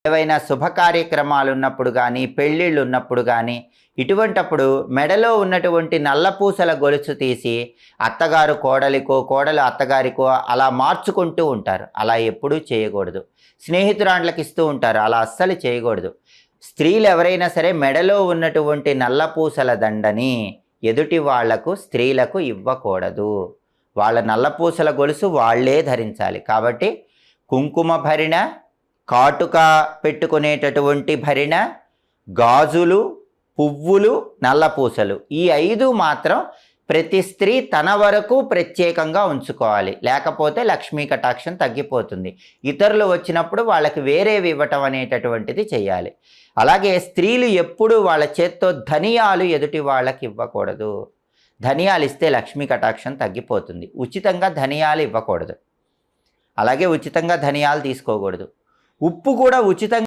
ఏవైనా శుభ కార్యక్రమాలు ఉన్నప్పుడు కానీ, పెళ్ళిళ్ళు ఉన్నప్పుడు కానీ, ఇటువంటప్పుడు మెడలో ఉన్నటువంటి నల్లపూసల గొలుసు తీసి అత్తగారు కోడలికో, కోడలు అత్తగారికో అలా మార్చుకుంటూ ఉంటారు. అలా ఎప్పుడూ చేయకూడదు. స్నేహితురాండ్లకు ఇస్తూ ఉంటారు. అలా అస్సలు చేయకూడదు. స్త్రీలు ఎవరైనా సరే మెడలో ఉన్నటువంటి నల్లపూసల దండని ఎదుటి వాళ్లకు, స్త్రీలకు ఇవ్వకూడదు. వాళ్ళ నల్లపూసల గొలుసు వాళ్ళే ధరించాలి. కాబట్టి కుంకుమ భరిణ, కాటుక పెట్టుకునేటటువంటి భరిణ, గాజులు, పువ్వులు, నల్లపూసలు ఈ 5 మాత్రం ప్రతి స్త్రీ తన వరకు ప్రత్యేకంగా ఉంచుకోవాలి. లేకపోతే లక్ష్మీ కటాక్షం తగ్గిపోతుంది. ఇతరులు వచ్చినప్పుడు వాళ్ళకి వేరేవి ఇవ్వటం అనేటటువంటిది చేయాలి. అలాగే స్త్రీలు ఎప్పుడూ వాళ్ళ చేత్తో ధనియాలు ఎదుటి వాళ్ళకి ఇవ్వకూడదు. ధనియాలు ఇస్తే లక్ష్మీ కటాక్షం తగ్గిపోతుంది. ఉచితంగా ధనియాలు ఇవ్వకూడదు. అలాగే ఉచితంగా ధనియాలు తీసుకోకూడదు. ఉప్పు కూడా ఉచితంగా